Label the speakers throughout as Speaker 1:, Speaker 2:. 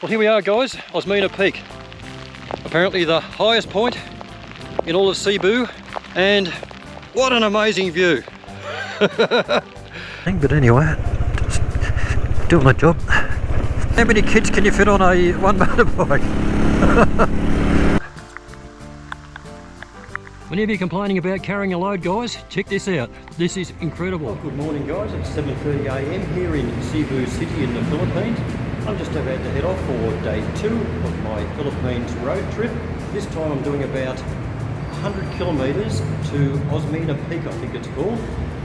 Speaker 1: Well, here we are guys, Osmena Peak. Apparently the highest point in all of Cebu, and what an amazing view. But anyway, just doing my job. How many kids can you fit on a one motorbike? Whenever you're complaining about carrying a load, guys, check this out. This is incredible. Well, good morning guys, it's 7:30 AM here in Cebu City in the Philippines. I'm just about to head off for day 2 of my Philippines road trip. This time I'm doing about 100 kilometres to Osmena Peak, I think it's called.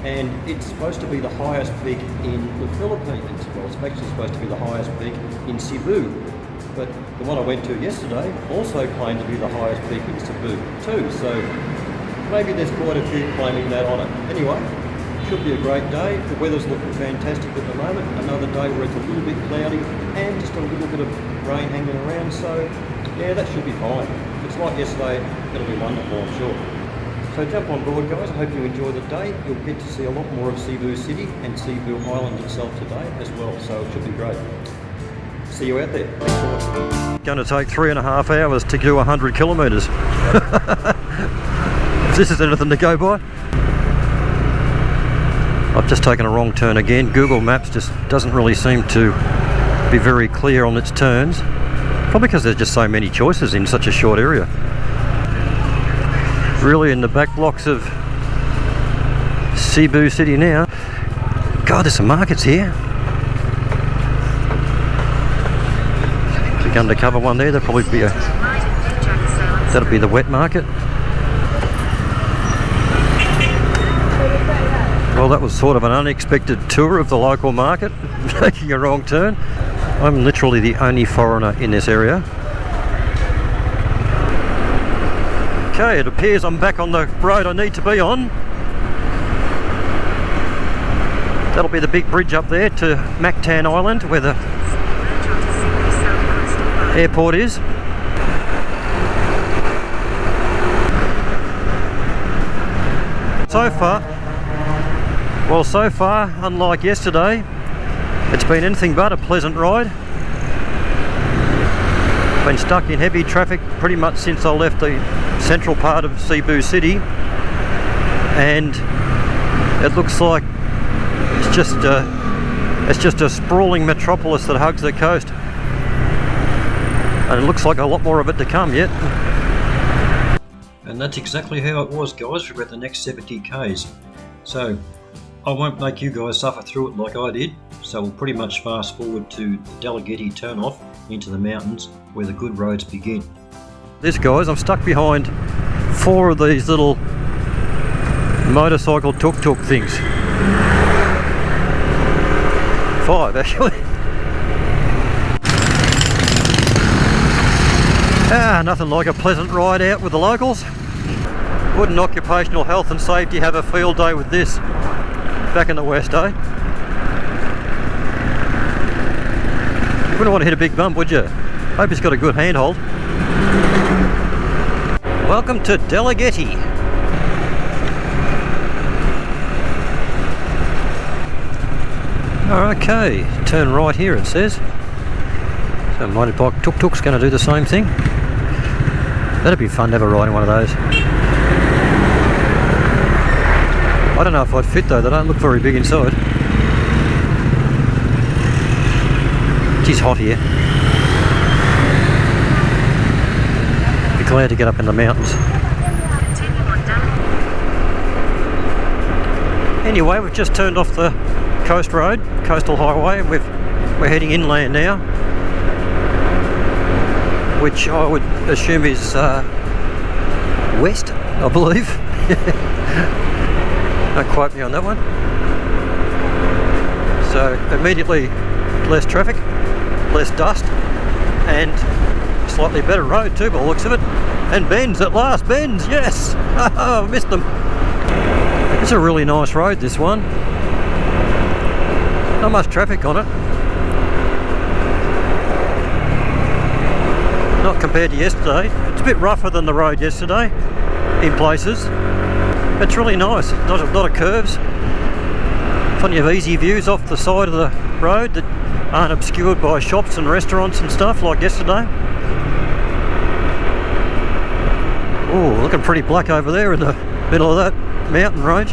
Speaker 1: And it's supposed to be the highest peak in the Philippines. Well, it's actually supposed to be the highest peak in Cebu. But the one I went to yesterday also claimed to be the highest peak in Cebu too. So maybe there's quite a few claiming that on it. Anyway, should be a great day. The weather's looking fantastic at the moment. Another day where it's a little bit cloudy and just a little bit of rain hanging around. So yeah, that should be fine. If it's like yesterday, it'll be wonderful, I'm sure. So jump on board guys, I hope you enjoy the day. You'll get to see a lot more of Cebu City and Cebu Island itself today as well, so it should be great. See you out there. Thanks for watching. Going to take 3.5 hours to do 100 kilometres. If this is anything to go by. I've just taken a wrong turn again. Google Maps just doesn't really seem to be very clear on its turns. Probably because there's just so many choices in such a short area. Really in the back blocks of Cebu City now. God, there's some markets here. Big undercover one there. That'll probably be that'll be the wet market. Well, that was sort of an unexpected tour of the local market, taking a wrong turn. I'm literally the only foreigner in this area. Okay, it appears I'm back on the road I need to be on. That'll be the big bridge up there to Badian Island, where the airport is. So far, unlike yesterday, it's been anything but a pleasant ride. Been stuck in heavy traffic pretty much since I left the central part of Cebu City, and it looks like it's just a sprawling metropolis that hugs the coast, and it looks like a lot more of it to come yet. And that's exactly how it was guys for about the next 70 k's. So I won't make you guys suffer through it like I did, so we'll pretty much fast forward to the Dalagety turn-off into the mountains where the good roads begin. This guys, I'm stuck behind 4 of these little motorcycle tuk-tuk things. 5 actually. Nothing like a pleasant ride out with the locals. Wouldn't occupational health and safety have a field day with this back in the West, eh? You wouldn't want to hit a big bump, would you? Hope it's got a good handhold. Welcome to Dalagety. Okay, turn right here it says. So motorbike tuk-tuk's going to do the same thing. That'd be fun to have a ride in one of those. I don't know if I'd fit though, they don't look very big inside. It is hot here. Be glad to get up in the mountains. Anyway, we've just turned off the coastal highway, and we're heading inland now, which I would assume is west, I believe. Don't quote me on that one. So immediately less traffic, less dust, and slightly better road too by the looks of it. And bends at last, bends, yes! I missed them. It's a really nice road, this one. Not much traffic on it. Not compared to yesterday. It's a bit rougher than the road yesterday in places. It's really nice. Not a lot of curves. Plenty of easy views off the side of the road that aren't obscured by shops and restaurants and stuff like yesterday. Oh, looking pretty black over there in the middle of that mountain range.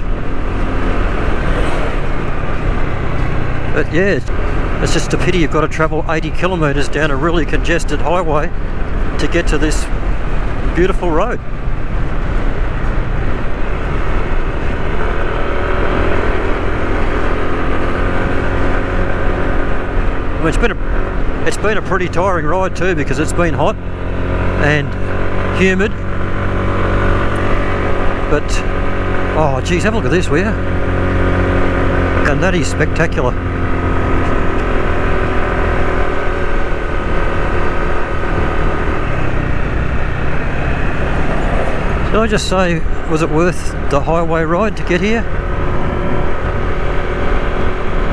Speaker 1: But yeah, it's just a pity you've got to travel 80 kilometres down a really congested highway to get to this beautiful road. I mean, it's been a pretty tiring ride too, because it's been hot and humid. But oh geez, have a look at this, will you? And that is spectacular. Can I just say, was it worth the highway ride to get here?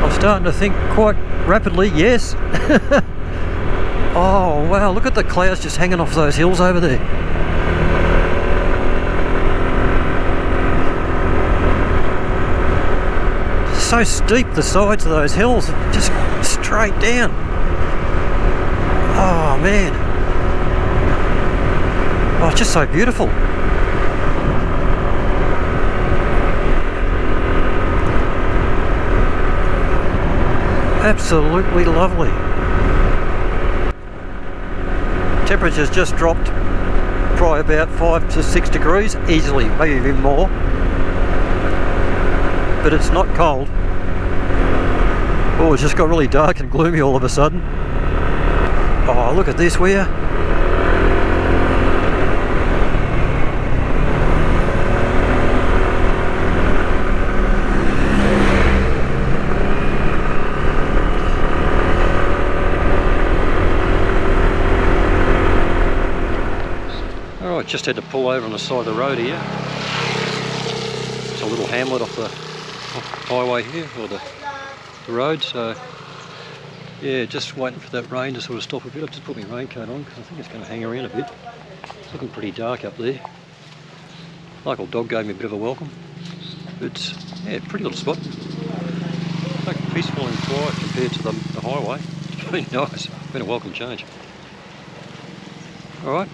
Speaker 1: I'm starting to think quite rapidly, yes. Oh wow, look at the clouds just hanging off those hills over there. So steep, the sides of those hills, just straight down. Oh man. Oh, it's just so beautiful. Absolutely lovely. Temperature's just dropped probably about 5 to 6 degrees, easily, maybe even more. But it's not cold. Oh, it's just got really dark and gloomy all of a sudden. Oh, look at this, will you? Alright, just had to pull over on the side of the road here. It's a little hamlet off the highway here, or the road, so yeah, just waiting for that rain to sort of stop a bit. I've just put my raincoat on because I think it's going to hang around a bit. It's looking pretty dark up there. Local dog gave me a bit of a welcome. It's yeah, pretty little spot. Like peaceful and quiet compared to the highway. It's been nice. It's been a welcome change. Alright,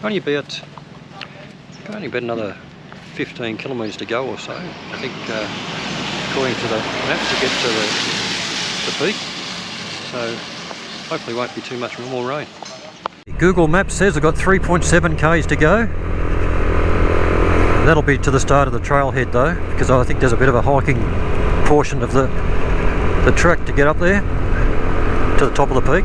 Speaker 1: only about another 15 kilometres to go or so, I think, according to the maps, to get to the peak. So hopefully won't be too much more rain. Google Maps says I've got 3.7 k's to go. That'll be to the start of the trailhead though, because I think there's a bit of a hiking portion of the track to get up there to the top of the peak.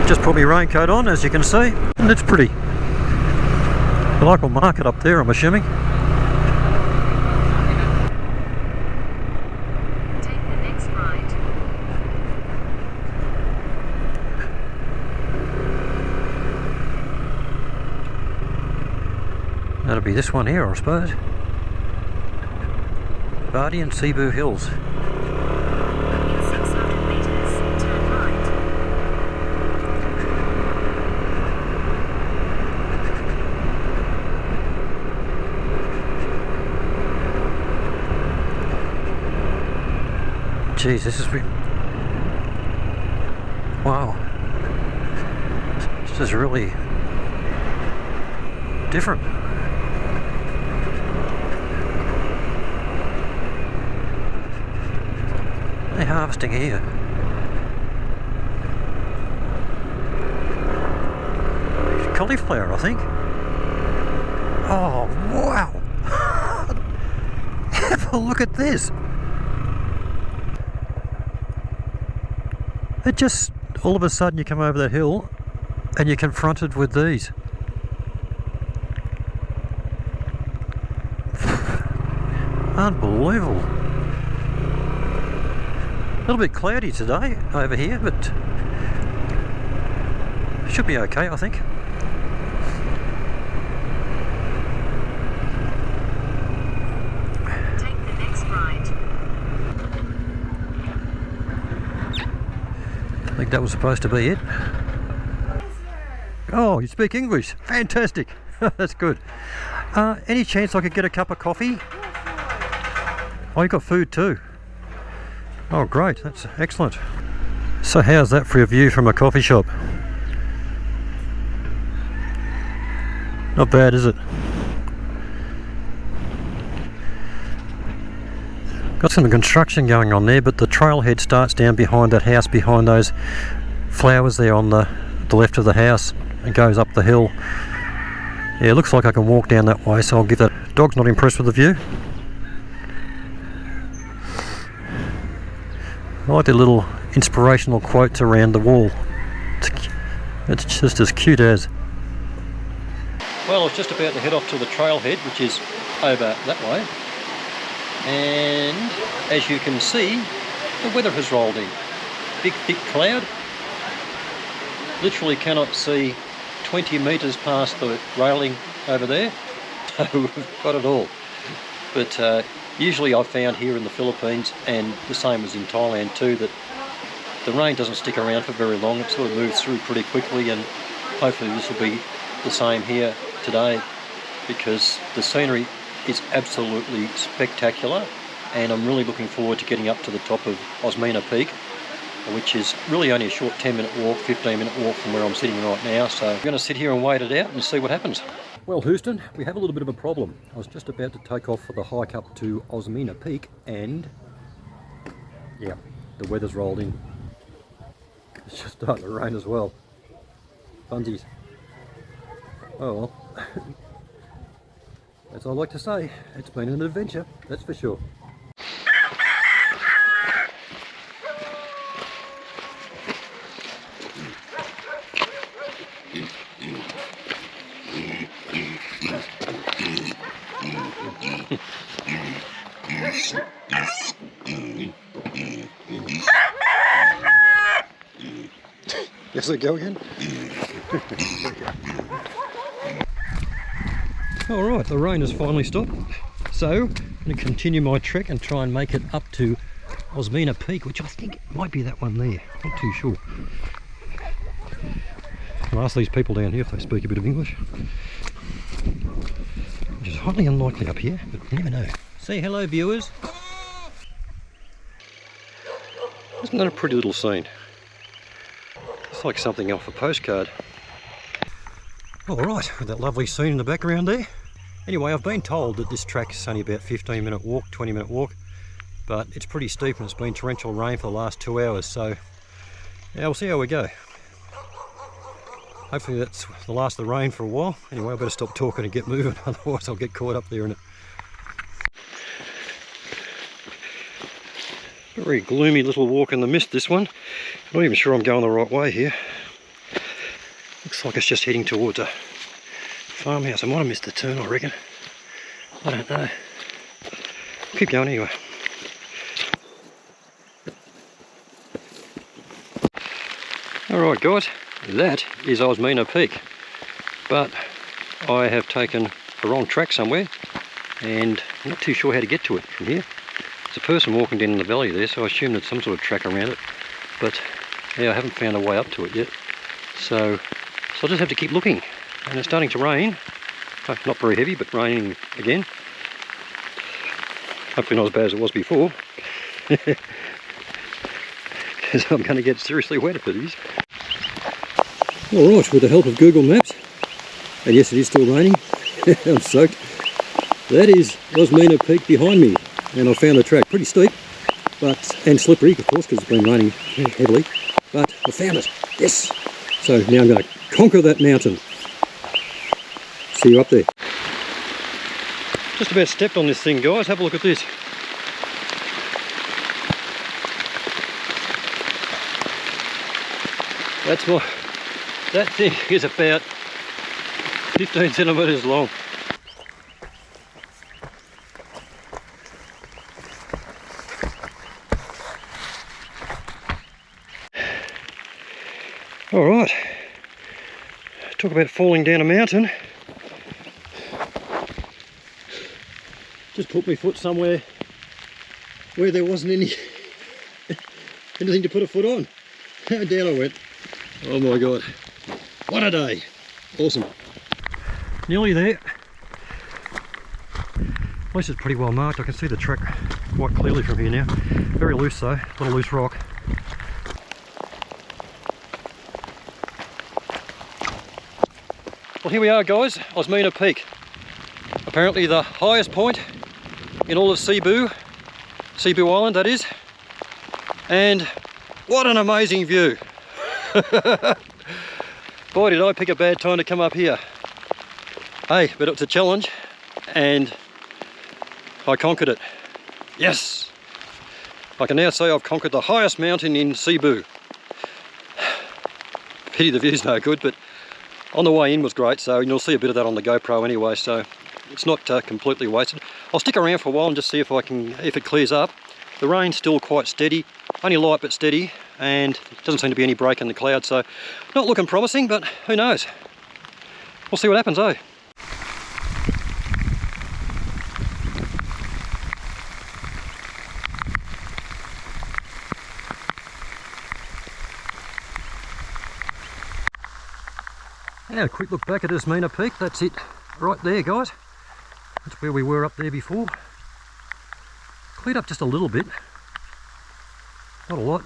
Speaker 1: Just put my raincoat on, as you can see, and it's pretty. The local market up there, I'm assuming.
Speaker 2: Take the next right.
Speaker 1: That'll be this one here, I suppose. Badian Cebu Hills.
Speaker 2: In 600 meters, turn right.
Speaker 1: Jeez, this is wow. This is really different. They're harvesting here. Cauliflower, I think. Oh wow! Have a look at this. It just, all of a sudden you come over that hill and you're confronted with these. Unbelievable. A little bit cloudy today over here, but should be okay, I think.
Speaker 2: Take the next right.
Speaker 1: I think that was supposed to be it. Oh, you speak English. Fantastic. That's good. Any chance I could get a cup of coffee? Oh, you got food too. Oh great, that's excellent. So how's that for a view from a coffee shop? Not bad, is it? Got some construction going on there, but the trailhead starts down behind that house, behind those flowers there on the left of the house, and goes up the hill. Yeah, it looks like I can walk down that way, so I'll give that. Dog's not impressed with the view. I like the little inspirational quotes around the wall. It's just as cute as. Well, I was just about to head off to the trailhead, which is over that way. And as you can see, the weather has rolled in. Big thick cloud. Literally cannot see 20 metres past the railing over there. So we've got it all. But usually I've found here in the Philippines, and the same as in Thailand too, that the rain doesn't stick around for very long. It sort of moves through pretty quickly, and hopefully this will be the same here today, because the scenery is absolutely spectacular, and I'm really looking forward to getting up to the top of Osmena Peak, which is really only a short 10-minute walk, 15-minute walk from where I'm sitting right now. So I'm going to sit here and wait it out and see what happens. Well, Houston, we have a little bit of a problem. I was just about to take off for the hike up to Osmena Peak, and yeah, the weather's rolled in. It's just starting to rain as well. Funsies. Oh well. As I like to say, it's been an adventure, that's for sure. Yes, I go again. Alright, the rain has finally stopped, so I'm going to continue my trek and try and make it up to Osmena Peak, which I think might be that one there, not too sure. I'll ask these people down here if they speak a bit of English, which is highly unlikely up here, but you never know. Say hello, viewers. Isn't that a pretty little scene? It's like something off a postcard. Alright, with that lovely scene in the background there. Anyway, I've been told that this track is only about 15-minute walk, 20-minute walk, but it's pretty steep and it's been torrential rain for the last 2 hours, so yeah, we'll see how we go. Hopefully that's the last of the rain for a while. Anyway, I better stop talking and get moving, otherwise I'll get caught up there in it. Very gloomy little walk in the mist, this one. Not even sure I'm going the right way here. Looks like it's just heading towards a farmhouse. I might have missed the turn, I reckon. I don't know. Keep going anyway. Alright guys, that is Osmena Peak. But I have taken the wrong track somewhere, and I'm not too sure how to get to it from here. There's a person walking down in the valley there, so I assume there's some sort of track around it. But yeah, I haven't found a way up to it yet. So I'll just have to keep looking. And it's starting to rain. Not very heavy, but raining again. Hopefully not as bad as it was before. Because I'm going to get seriously wet if it is. Alright, with the help of Google Maps, and yes, it is still raining. I'm soaked. That is Osmena Peak behind me, and I found the track pretty steep, and slippery, of course, because it's been raining heavily. But I found it. Yes. So now I'm going to conquer that mountain. See you up there. Just about stepped on this thing, guys. Have a look at this. That thing is about 15 centimetres long. Alright, talk about falling down a mountain. Just put my foot somewhere where there wasn't anything to put a foot on. Down I went. Oh my god, what a day. Awesome. Nearly there. Place is pretty well marked. I can see the track quite clearly from here now. Very loose though, a little loose rock. Well, here we are guys, Osmena Peak. Apparently the highest point in all of Cebu, Cebu Island that is. And what an amazing view. Boy did I pick a bad time to come up here. Hey, but it's a challenge and I conquered it. Yes! I can now say I've conquered the highest mountain in Cebu. Pity the view's no good, but on the way in was great, so you'll see a bit of that on the GoPro anyway, so it's not completely wasted. I'll stick around for a while and just see if it clears up. The rain's still quite steady, only light but steady, and doesn't seem to be any break in the clouds, so not looking promising, but who knows? We'll see what happens, eh? Now a quick look back at Osmena Peak, that's it right there guys. That's where we were up there before. Cleared up just a little bit, not a lot.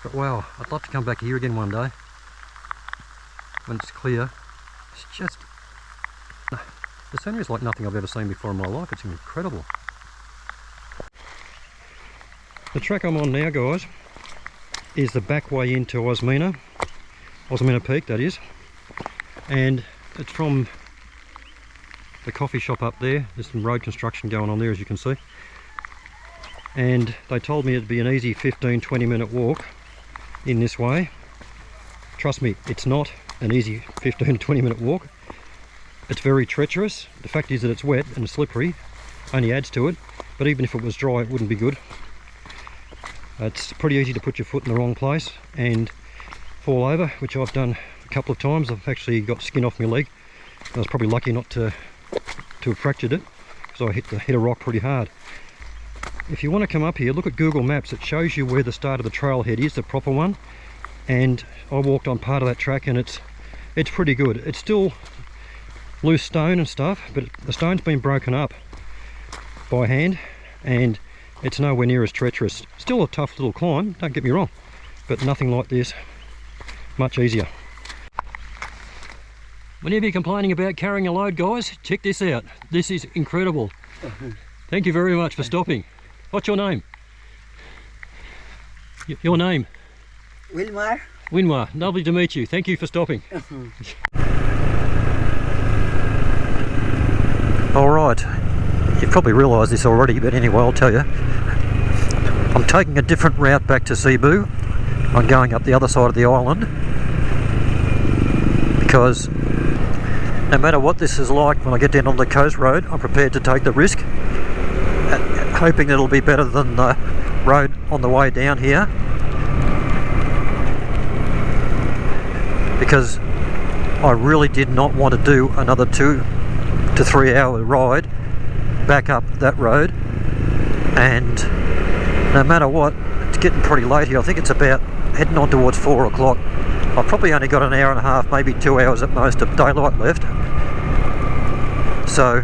Speaker 1: But wow, I'd love to come back here again one day when it's clear. It's just, the scenery is like nothing I've ever seen before in my life. It's incredible. The track I'm on now guys is the back way into Osmena Peak that is, and it's from the coffee shop up there. There's some road construction going on there as you can see, and they told me it'd be an easy 15-20 minute walk in this way. Trust me, it's not an easy 15-20 minute walk. It's very treacherous. The fact is that it's wet and slippery only adds to it, but even if it was dry it wouldn't be good. It's pretty easy to put your foot in the wrong place and fall over, which I've done a couple of times. I've actually got skin off my leg. I was probably lucky not to have fractured it, because I hit a rock pretty hard. If you want to come up here, look at Google Maps. It shows you where the start of the trailhead is, the proper one. And I walked on part of that track and it's pretty good. It's still loose stone and stuff, but the stone's been broken up by hand and it's nowhere near as treacherous. Still a tough little climb, don't get me wrong, but nothing like this. Much easier. Whenever you're complaining about carrying a load, guys, check this out. This is incredible. Thank you very much for stopping. What's your name? Your name?
Speaker 3: Wilmar.
Speaker 1: Winmar, lovely to meet you. Thank you for stopping. Alright, you've probably realised this already, but anyway, I'll tell you. I'm taking a different route back to Cebu. I'm going up the other side of the island, because no matter what this is like when I get down on the coast road, I'm prepared to take the risk, hoping it'll be better than the road on the way down here, because I really did not want to do another 2 to 3 hour ride back up that road. And no matter what, it's getting pretty late here. I think it's about heading on towards 4 o'clock. I've probably only got an hour and a half, maybe 2 hours at most of daylight left. So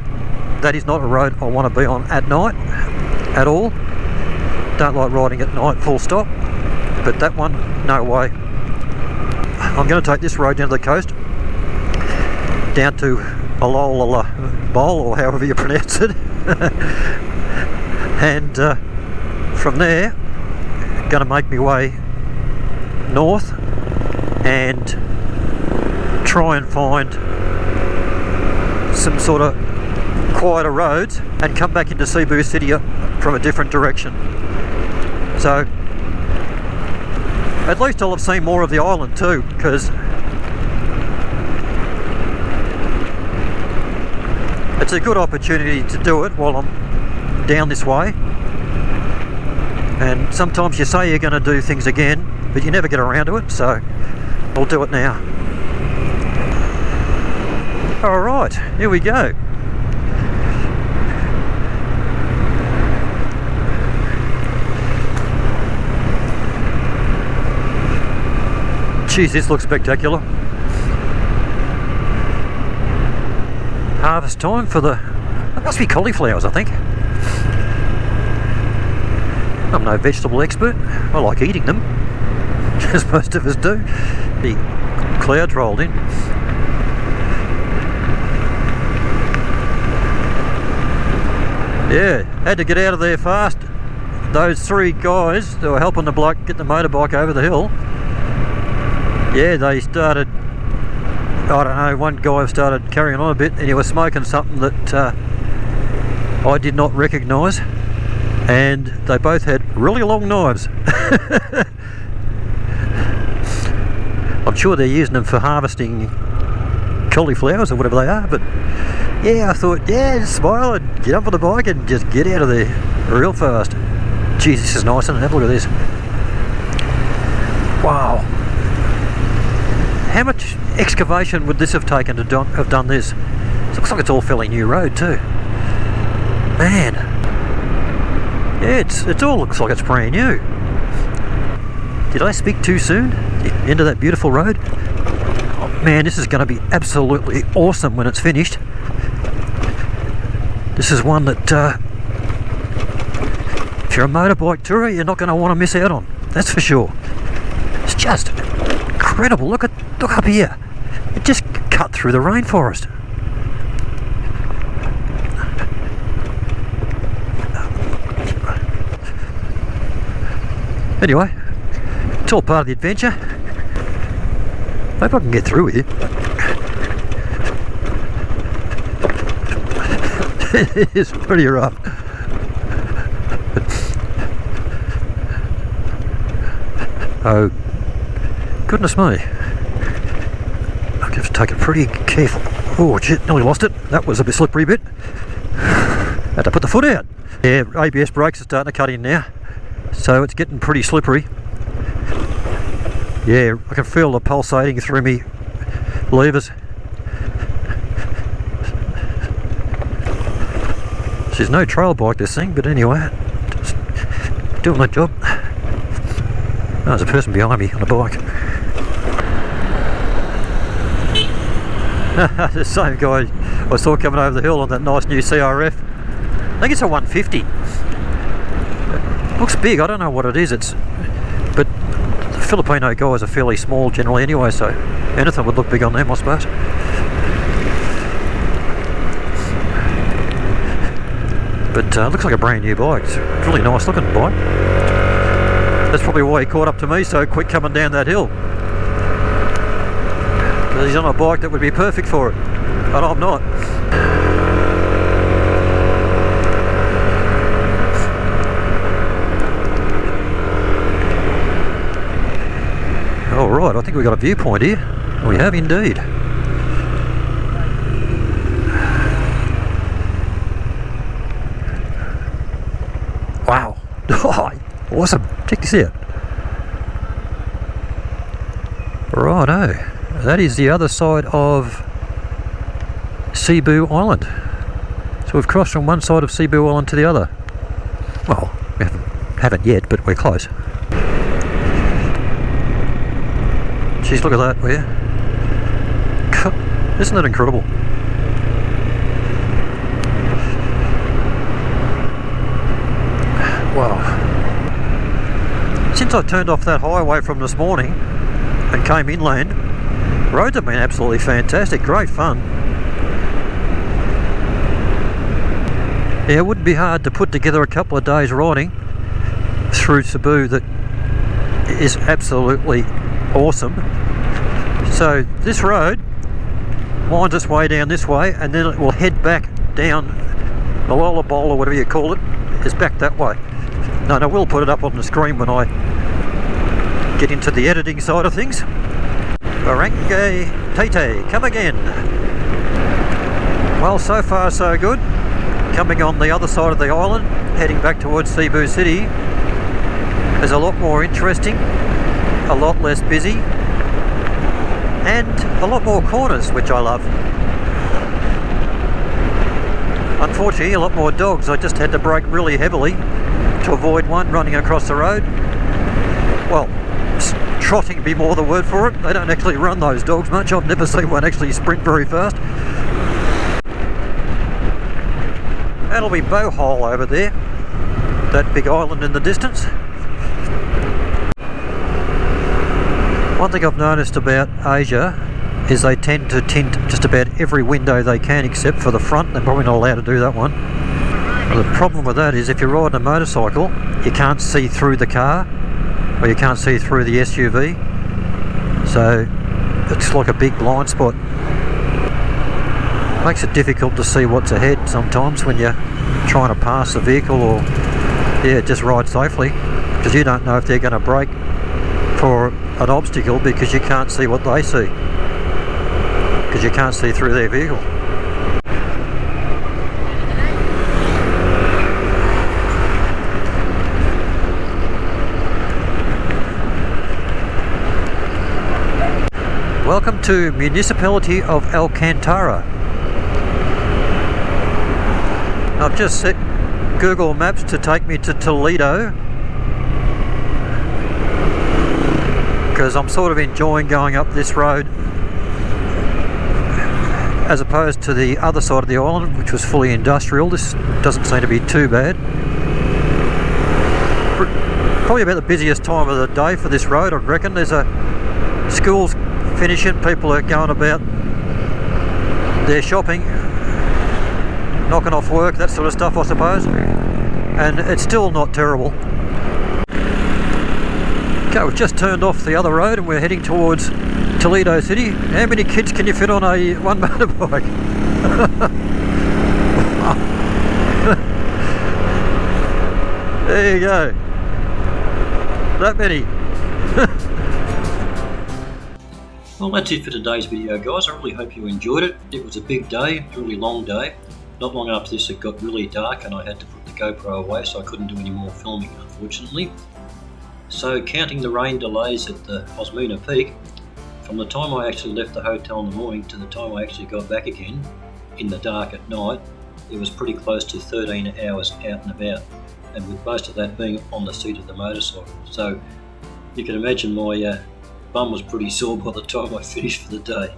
Speaker 1: that is not a road I want to be on at night at all. Don't like riding at night, full stop. But that one, no way. I'm going to take this road down to the coast, down to Bowl, or however you pronounce it. And from there, going to make my way north and try and find some sort of quieter roads and come back into Cebu City from a different direction. So at least I'll have seen more of the island too, because it's a good opportunity to do it while I'm down this way. And sometimes you say you're going to do things again, but you never get around to it, so I'll do it now. Alright, here we go. Geez, this looks spectacular. Harvest time for the It must be cauliflowers, I think. I'm no vegetable expert. I like eating them, as most of us do. The clouds rolled in. Yeah, had to get out of there fast. Those three guys that were helping the bloke get the motorbike over the hill, yeah, they started, I don't know, one guy started carrying on a bit and he was smoking something that I did not recognise, and they both had really long knives. I'm sure they're using them for harvesting cauliflowers or whatever they are, but yeah, I thought, yeah, just smile and get up on the bike and just get out of there real fast. Jeez, this is nice, isn't it? Have a look at this. Wow. How much excavation would this have taken to have done this? It looks like it's all fairly new road too. Man. Yeah, it all looks like it's brand new. Did I speak too soon? The end of that beautiful road? Oh man, this is going to be absolutely awesome when it's finished. This is one that if you're a motorbike tourer, you're not going to want to miss out on. That's for sure. It's just incredible. Look up here. It just cut through the rainforest. Anyway, it's all part of the adventure. Hope I can get through here. It is pretty rough. Oh, goodness me. I have to take it pretty careful. Oh, shit, nearly lost it. That was a bit slippery bit. Had to put the foot out. Yeah, ABS brakes are starting to cut in now. So it's getting pretty slippery. Yeah, I can feel the pulsating through me levers. There's no trail bike this thing, but anyway, just doing the job. Oh, there's a person behind me on a bike. The same guy I saw coming over the hill on that nice new CRF. I think it's a 150. It looks big, I don't know what it is, but the Filipino guys are fairly small generally anyway, so anything would look big on them, I suppose. But it looks like a brand new bike. It's a really nice looking bike. That's probably why he caught up to me so quick coming down that hill. Because he's on a bike that would be perfect for it. But I'm not. Alright, I think we've got a viewpoint here. We have indeed. Wow. Oh, awesome. Check this out. Righto. That is the other side of Cebu Island. So we've crossed from one side of Cebu Island to the other. Well, we haven't yet, but we're close. Jeez, look at that, will you? Isn't that incredible? Wow. Since I turned off that highway from this morning and came inland, roads have been absolutely fantastic, great fun. Yeah, it wouldn't be hard to put together a couple of days riding through Cebu that is absolutely awesome. So this road winds its way down this way and then it will head back down the Lola Bowl or whatever you call it, is back that way. No, I will put it up on the screen when I get into the editing side of things. Barangay Taytay, come again. Well, so far so good. Coming on the other side of the island, heading back towards Cebu City, is a lot more interesting, a lot less busy, and a lot more corners, which I love. Unfortunately, a lot more dogs. I just had to brake really heavily to avoid one running across the road. Well, trotting would be more the word for it. They don't actually run, those dogs, much. I've never seen one actually sprint very fast. that'll be Bohol over there, that big island in the distance. One thing I've noticed about Asia is they tend to tint just about every window they can except for the front. They're probably not allowed to do that one. But the problem with that is if you're riding a motorcycle, you can't see through the car, or you can't see through the SUV, so it's like a big blind spot. Makes it difficult to see what's ahead sometimes when you're trying to pass the vehicle, or just ride safely, because you don't know if they're going to brake for an obstacle because you can't see what they see, because you can't see through their vehicle. Welcome to Municipality of Alcantara. I've just set Google Maps to take me to Toledo, because I'm sort of enjoying going up this road as opposed to the other side of the island, which was fully industrial. This doesn't seem to be too bad. Probably about the busiest time of the day for this road, I reckon. There's schools finishing, people are going about their shopping, knocking off work, that sort of stuff, I suppose. And it's still not terrible. Okay, we've just turned off the other road and we're heading towards Toledo City. How many kids can you fit on one motorbike? There you go. That many. Well, that's it for today's video, guys. I really hope you enjoyed it. It was a big day, a really long day. Not long after this it got really dark and I had to put the GoPro away, so I couldn't do any more filming, unfortunately. So counting the rain delays at the Osmena Peak, from the time I actually left the hotel in the morning to the time I actually got back again in the dark at night, it was pretty close to 13 hours out and about, and with most of that being on the seat of the motorcycle. So you can imagine my bum was pretty sore by the time I finished for the day.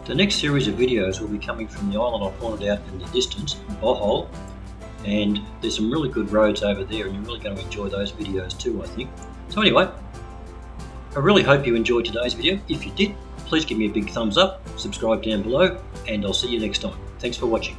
Speaker 1: The next series of videos will be coming from the island I pointed out in the distance, Bohol, and there's some really good roads over there and you're really going to enjoy those videos too, I think. So anyway, I really hope you enjoyed today's video. If you did, please give me a big thumbs up, subscribe down below, and I'll see you next time. Thanks for watching.